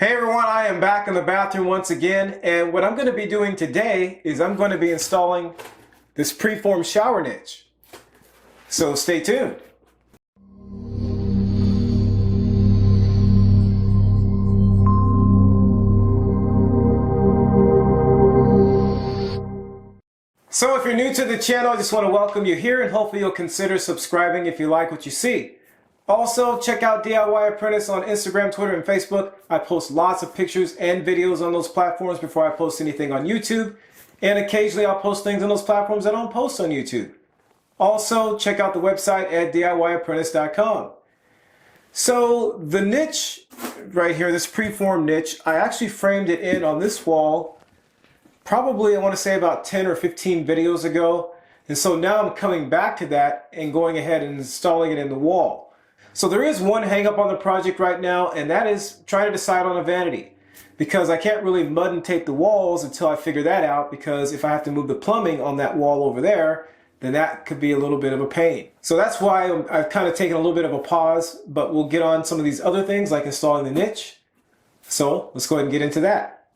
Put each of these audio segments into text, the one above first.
Hey everyone, I am back in the bathroom once again, and what I'm going to be doing today is I'm going to be installing this preformed shower niche. So stay tuned. So if you're new to the channel, I just want to welcome you here, and hopefully you'll consider subscribing if you like what you see. Also, check out DIY Apprentice on Instagram, Twitter, and Facebook. I post lots of pictures and videos on those platforms before I post anything on YouTube. And occasionally I'll post things on those platforms I don't post on YouTube. Also, check out the website at DIYapprentice.com. So the niche right here, this preformed niche, I actually framed it in on this wall probably, I want to say, about 10 or 15 videos ago. And so now I'm coming back to that and going ahead and installing it in the wall. So there is one hang up on the project right now, and that is trying to decide on a vanity, because I can't really mud and tape the walls until I figure that out, because if I have to move the plumbing on that wall over there, then that could be a little bit of a pain. So that's why I've kind of taken a little bit of a pause, but we'll get on some of these other things like installing the niche. So let's go ahead and get into that.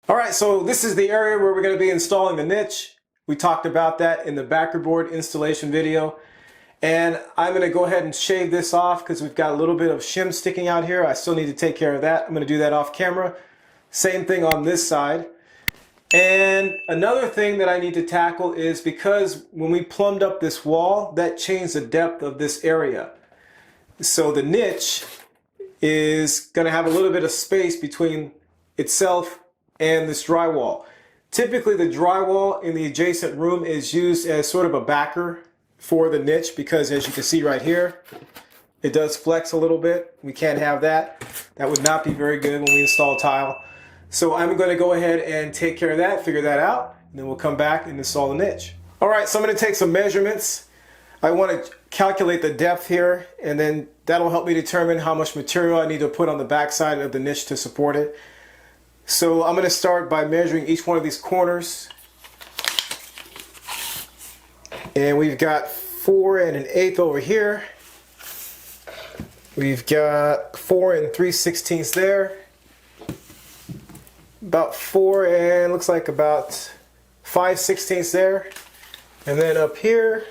All right, so this is the area where we're going to be installing the niche. We talked about that in the backer board installation video. And I'm going to go ahead and shave this off because we've got a little bit of shim sticking out here. I still need to take care of that. I'm going to do that off camera. Same thing on this side. And another thing that I need to tackle is, because when we plumbed up this wall, that changed the depth of this area. So the niche is going to have a little bit of space between itself and this drywall. Typically the drywall in the adjacent room is used as sort of a backer for the niche, because as you can see right here, it does flex a little bit. We can't have that. That would not be very good when we install tile. So I'm going to go ahead and take care of that, figure that out, and then we'll come back and install the niche. All right, so I'm going to take some measurements. I want to calculate the depth here, and then that'll help me determine how much material I need to put on the back side of the niche to support it. So I'm going to start by measuring each one of these corners. And we've got 4 1/8 over here. We've got 4 3/16 there. About 4 and looks like about 5/16 there. And then up here,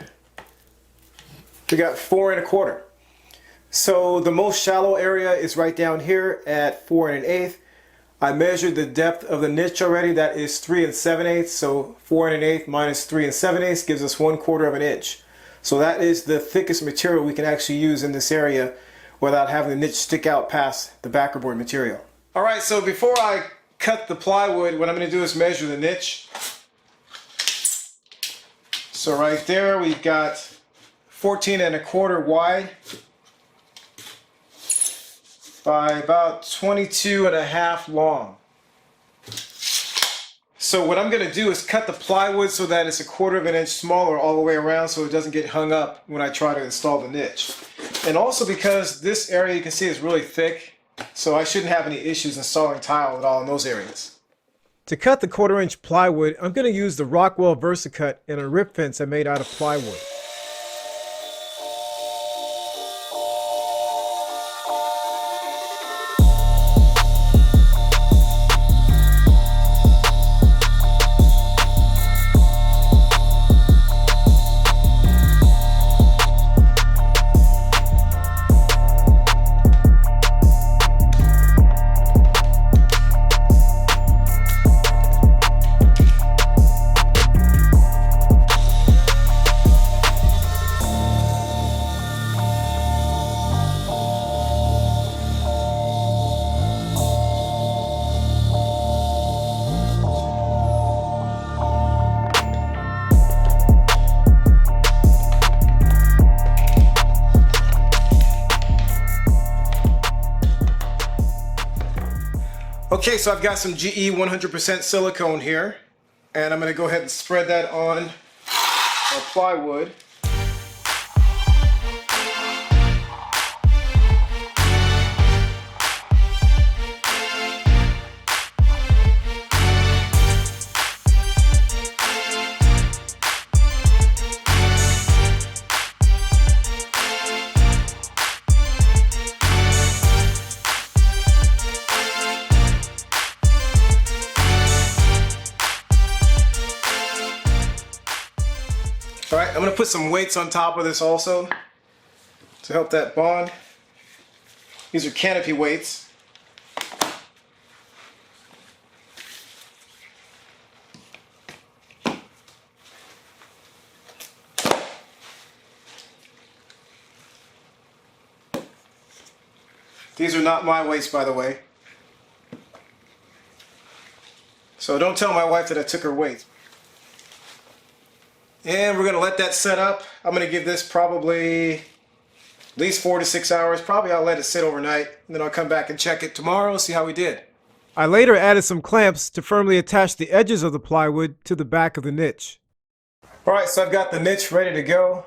we got 4 1/4. So the most shallow area is right down here at 4 1/8. I measured the depth of the niche already. That is 3 7/8. So 4 1/8 minus 3 7/8 gives us 1/4 of an inch. So that is the thickest material we can actually use in this area without having the niche stick out past the backer board material. All right, so before I cut the plywood, what I'm going to do is measure the niche. So right there we've got 14 1/4 wide by about 22 1/2 long. So what I'm going to do is cut the plywood so that it's 1/4 of an inch smaller all the way around, so it doesn't get hung up when I try to install the niche. And also because this area, you can see, is really thick, so I shouldn't have any issues installing tile at all in those areas. To cut the 1/4 inch plywood, I'm going to use the Rockwell VersaCut and a rip fence I made out of plywood. Okay, so I've got some GE 100% silicone here, and I'm going to go ahead and spread that on our plywood. I'm going to put some weights on top of this also to help that bond. These are canopy weights. These are not my weights, by the way. So don't tell my wife that I took her weights. And we're going to let that set up. I'm going to give this probably at least 4 to 6 hours. Probably I'll let it sit overnight, and then I'll come back and check it tomorrow, see how we did. I later added some clamps to firmly attach the edges of the plywood to the back of the niche. Alright, so I've got the niche ready to go.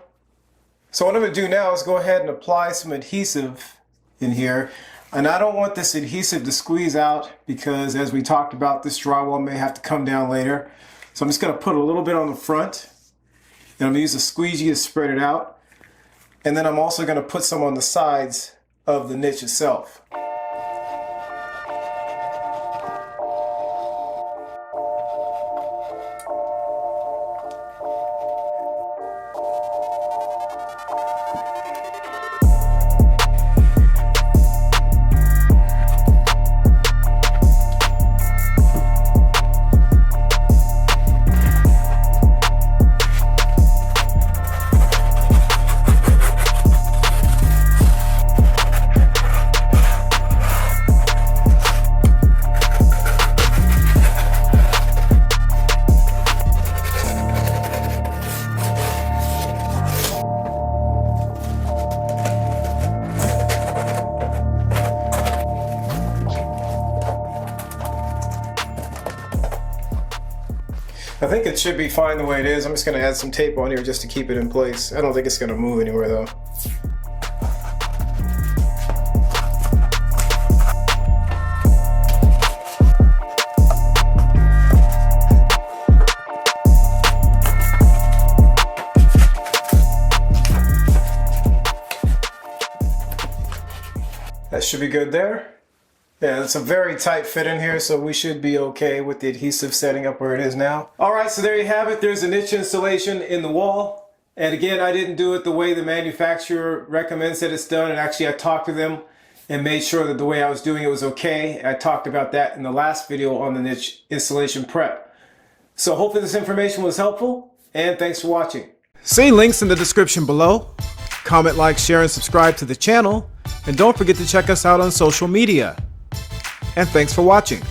So what I'm going to do now is go ahead and apply some adhesive in here. And I don't want this adhesive to squeeze out because, as we talked about, this drywall may have to come down later. So I'm just going to put a little bit on the front. And I'm going to use a squeegee to spread it out. And then I'm also going to put some on the sides of the niche itself. I think it should be fine the way it is. I'm just going to add some tape on here just to keep it in place. I don't think it's going to move anywhere though. That should be good there. Yeah, it's a very tight fit in here, so we should be okay with the adhesive setting up where it is now. Alright, so there you have it. There's a niche installation in the wall. And again, I didn't do it the way the manufacturer recommends that it's done. And actually, I talked to them and made sure that the way I was doing it was okay. I talked about that in the last video on the niche installation prep. So hopefully this information was helpful, and thanks for watching. See links in the description below. Comment, like, share, and subscribe to the channel. And don't forget to check us out on social media. And thanks for watching.